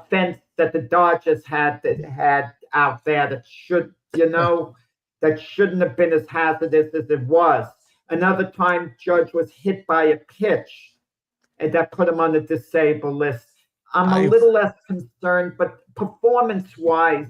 fence that the Dodgers had out there that that shouldn't have been as hazardous as it was. Another time, Judge was hit by a pitch, and that put him on the disabled list. I'm a little less concerned, but performance-wise,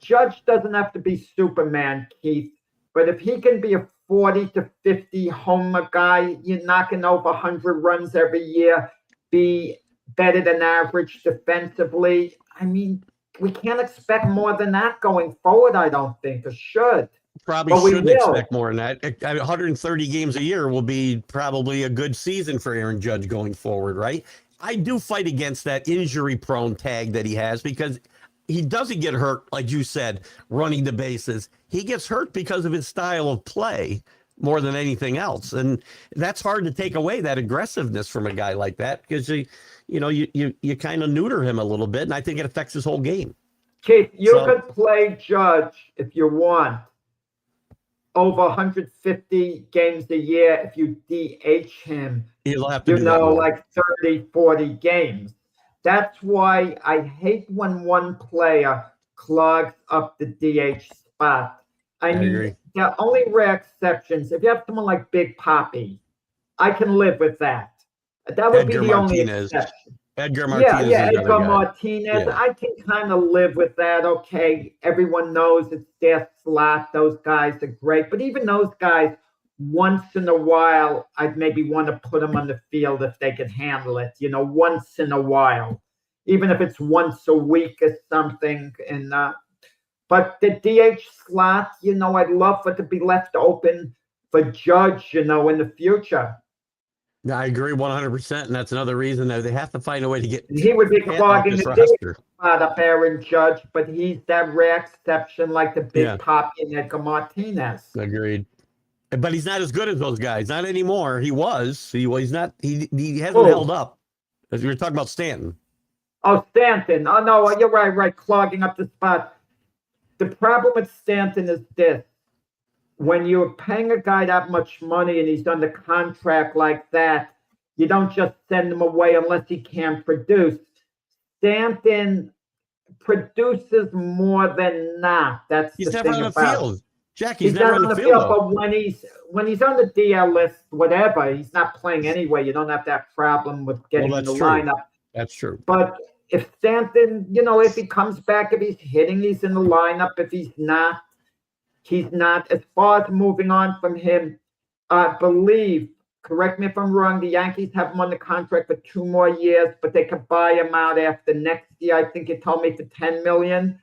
Judge doesn't have to be Superman, Keith. But if he can be a 40 to 50 homer guy, you're knocking over 100 runs every year, be better than average defensively. I mean, we can't expect more than that going forward, I don't think, or should. Probably shouldn't expect more than that. 130 games a year will be probably a good season for Aaron Judge going forward, right? I do fight against that injury-prone tag that he has because he doesn't get hurt, like you said, running the bases. He gets hurt because of his style of play more than anything else. And that's hard to take away, that aggressiveness from a guy like that, because you kind of neuter him a little bit, and I think it affects his whole game. Keith, you could play Judge if you want. over 150 games a year if you DH him, He'll have to do that more. like 30, 40 games. That's why I hate when one player clogs up the DH spot. I mean, agree. there are only rare exceptions. If you have someone like Big Papi, I can live with that. That would Edgar be the Martinez. only exception. Edgar Martinez is Edgar another guy. Martinez. Yeah. I can kind of live with that. Okay, everyone knows it's their slot. Those guys are great. But even those guys, once in a while, I'd maybe want to put them on the field if they can handle it, once in a while. Even if it's once a week or something. But the DH slot, I'd love for it to be left open for Judge, in the future. I agree 100%, and that's another reason that they have to find a way to get. He would be clogging the roster. Spot up Aaron Judge, but he's that rare exception, like the Big Papi and Edgar Martinez. Agreed, but he's not as good as those guys. Not anymore. He was. He's not. He hasn't held up. As we were talking about Stanton. Oh, Stanton. Oh no, you're right. Clogging up the spot. The problem with Stanton is this. When you're paying a guy that much money and he's under contract like that, you don't just send him away unless he can produce. Stanton produces more than not. That's he's the never thing on the about field. Jack, he's never on the field. But when he's on the DL list, whatever, he's not playing anyway. You don't have that problem with getting in the lineup. That's true. But if Stanton, if he comes back, if he's hitting, he's in the lineup. If he's not, he's not. As far as moving on from him, I believe, correct me if I'm wrong, the Yankees have him on the contract for 2 more years, but they could buy him out after next year. I think you told me for $10 million.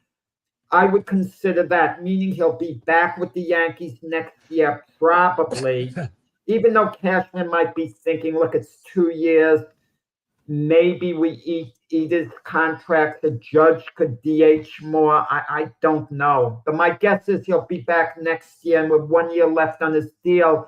I would consider that, meaning he'll be back with the Yankees next year, probably. Even though Cashman might be thinking, look, it's 2 years. Maybe we eat his contract. The Judge could DH more. I don't know. But my guess is he'll be back next year. And with 1 year left on his deal,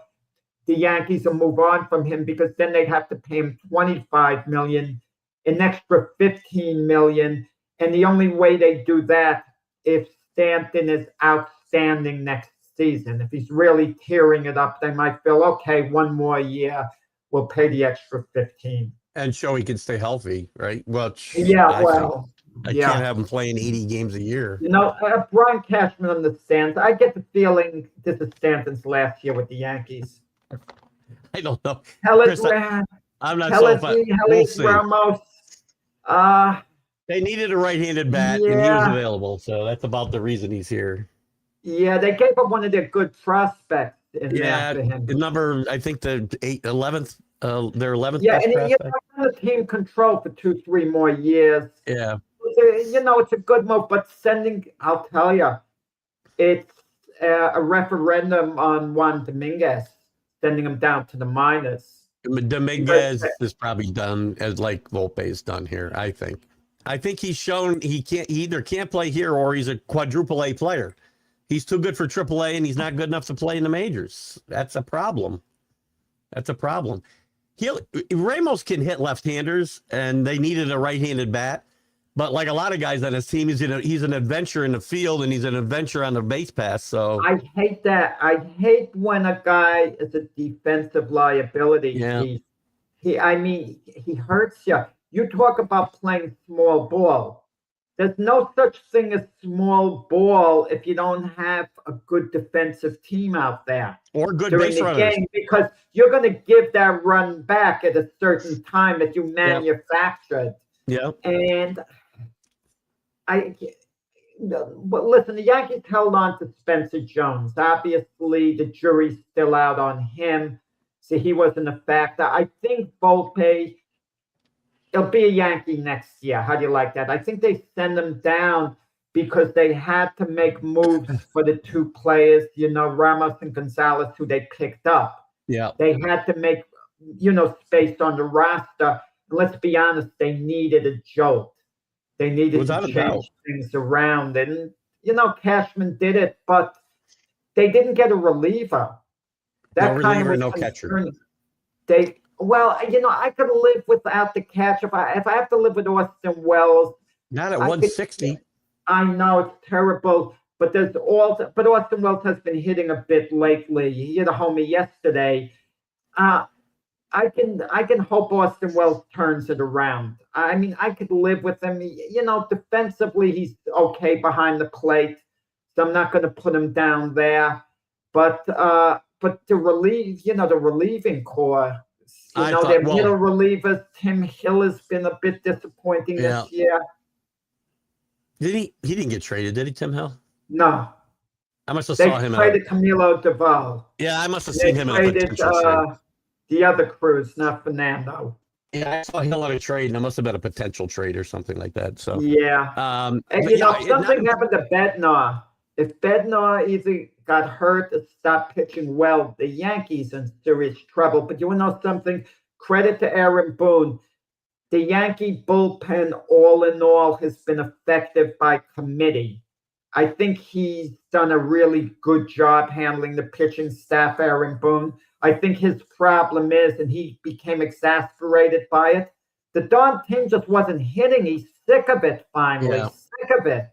the Yankees will move on from him because then they'd have to pay him $25 million, an extra $15 million. And the only way they do that if Stanton is outstanding next season. If he's really tearing it up, they might feel, okay, 1 more year, we'll pay the extra 15. And show he can stay healthy, right? Well, I can't have him playing 80 games a year. Brian Cashman understands. I get the feeling this is Stanton's last year with the Yankees. I don't know. Chris, I'm not so fun. We'll see. Ramos. They needed a right-handed bat, and he was available, so that's about the reason he's here. Yeah, they gave up one of their good prospects. Number, I think the 11th. Their 11th. Yeah, and the team control for 2-3 more years. Yeah. It's a good move, but I'll tell you, it's a referendum on Juan Dominguez, sending him down to the minors. Dominguez is probably done as like Volpe's done here, I think. I think he's shown he either can't play here or he's a quadruple A player. He's too good for triple A and he's not good enough to play in the majors. That's a problem. Ramos can hit left-handers, and they needed a right-handed bat. But like a lot of guys on his team, he's an adventure in the field, and he's an adventure on the base pass. So I hate that. I hate when a guy is a defensive liability. Yeah. He hurts you. You talk about playing small ball. There's no such thing as small ball if you don't have a good defensive team out there. Or good base runners. Game, because you're going to give that run back at a certain time that you manufactured. Yeah. And but listen, the Yankees held on to Spencer Jones. Obviously, the jury's still out on him. So he wasn't a factor. I think Volpe, he'll be a Yankee next year. How do you like that? I think they send him down because they had to make moves for the 2 players, Ramos and Gonzalez, who they picked up. Yeah. They had to make, space on the roster. And let's be honest, they needed a jolt. They needed to change things around. And, Cashman did it, but they didn't get a reliever. No reliever, no catcher. I could live without the catch. If I have to live with Austin Wells. Not at 160. I know it's terrible, But Austin Wells has been hitting a bit lately. He hit a homer yesterday. I can hope Austin Wells turns it around. I mean, I could live with him. Defensively, he's okay behind the plate, so I'm not going to put him down there. But the relieving core, their middle relievers, Tim Hill has been a bit disappointing this year. He didn't get traded, did he, Tim Hill? No. I must have saw him. They traded Camilo Doval. Yeah, I must have seen him in a potential trade. The other Cruz, not Fernando. Yeah, I saw Hill on a trade, and it must have been a potential trade or something like that. So yeah, something happened to Bednar. If Bednar either got hurt or stopped pitching well, the Yankees in serious trouble. But you want to know something? Credit to Aaron Boone. The Yankee bullpen, all in all, has been effective by committee. I think he's done a really good job handling the pitching staff, Aaron Boone. I think his problem is, and he became exasperated by it, the darn team just wasn't hitting. He's sick of it finally, sick of it.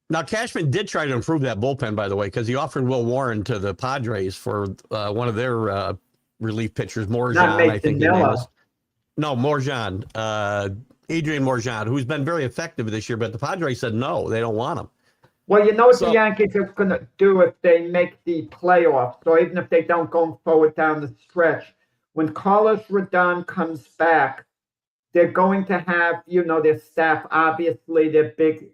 Now, Cashman did try to improve that bullpen, by the way, because he offered Will Warren to the Padres for one of their relief pitchers, Morjan, I think the name is. No, Morjan, Adrian Morjan, who's been very effective this year, but the Padres said no, they don't want him. Well, you know what the Yankees are going to do if they make the playoffs, or even if they don't go forward down the stretch. When Carlos Rodon comes back, they're going to have, their staff, obviously, their big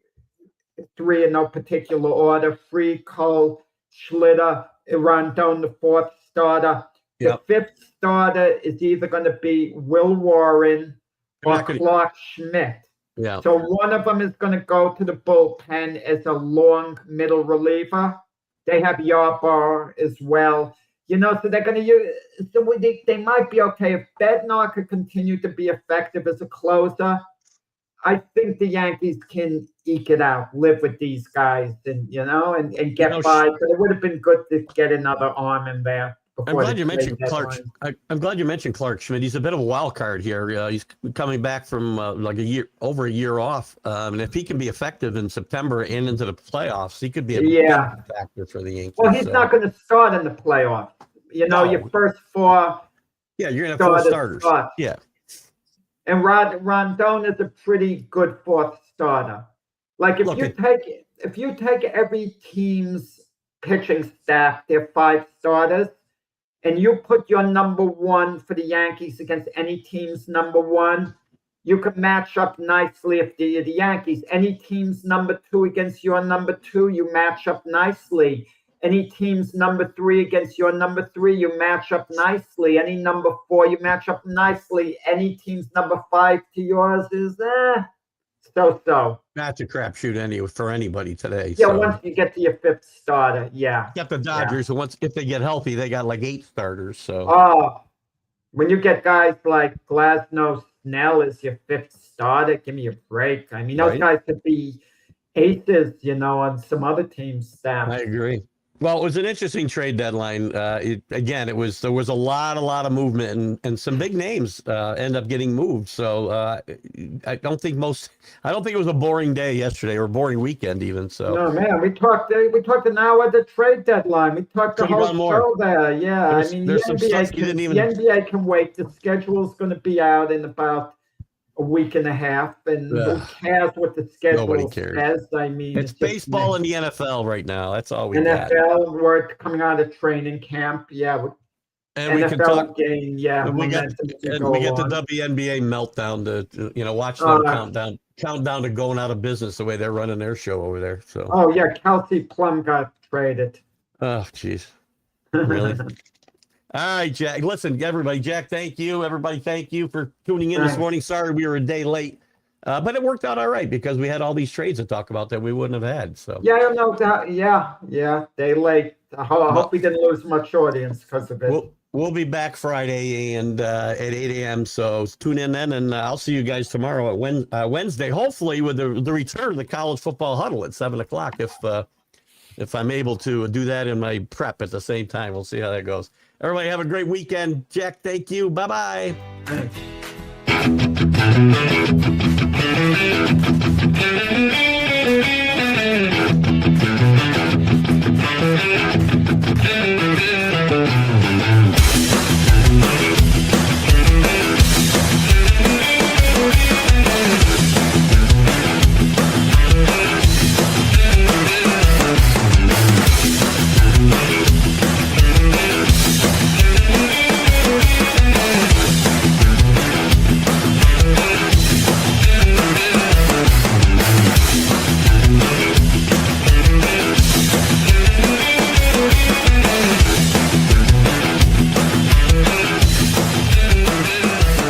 three in no particular order: Free, Cole, Schlitter, Rondon, the fourth starter. The fifth starter is either going to be Will Warren or Clark Schmidt. Yeah. So one of them is going to go to the bullpen as a long middle reliever. They have Yarbrough as well. So they're going to use. So they might be okay if Bednar could continue to be effective as a closer. I think the Yankees can eke it out, live with these guys, and get by. But it would have been good to get another arm in there. I'm glad you mentioned Clark. I'm glad you mentioned Clark Schmidt. He's a bit of a wild card here. He's coming back from over a year off, and if he can be effective in September and into the playoffs, he could be a big factor for the Yankees. Well, he's not going to start in the playoffs. Your first four. Yeah, you're going to have four starters. Yeah, and Rondon is a pretty good fourth starter. Like if you take every team's pitching staff, their five starters, and you put your number one for the Yankees against any team's number one, you can match up nicely if the Yankees. Any team's number two against your number two, you match up nicely. Any team's number three against your number three, you match up nicely. Any number four, you match up nicely. Any team's number five to yours is so. That's a crapshoot for anybody today. Yeah, once you get to your fifth starter, Got the Dodgers, who if they get healthy, they got like 8 starters. So when you get guys like Glasnow, Snell as your fifth starter, give me a break. I mean, those guys could be aces, on some other team's staff. I agree. Well, it was an interesting trade deadline. There was a lot of movement, and some big names end up getting moved. So I don't think it was a boring day yesterday, or a boring weekend even. So no, man, we talked an hour at the trade deadline. We talked the whole show there. Yeah, the NBA can wait. The schedule's going to be out in about a week and a half, and who cares what the schedule says? I mean, it's baseball in the NFL right now. That's all we got. NFL, we're coming out of training camp. Yeah, and NFL we can talk. Game, yeah, and we get the WNBA meltdown to watch them count down to going out of business the way they're running their show over there. So. Oh yeah, Kelsey Plum got traded. Oh jeez, really. All right, Jack. Listen, everybody. Jack, thank you. Everybody, thank you for tuning in this morning. Sorry we were a day late, but it worked out all right because we had all these trades to talk about that we wouldn't have had. So yeah, I don't know that. Yeah, day late. I hope we didn't lose much audience because of it. We'll be back Friday and at 8 a.m. So tune in then, and I'll see you guys tomorrow at Wednesday. Hopefully with the return of the college football huddle at 7:00. If I'm able to do that in my prep at the same time, we'll see how that goes. Everybody have a great weekend. Jack, thank you. Bye-bye. Thanks. Bye.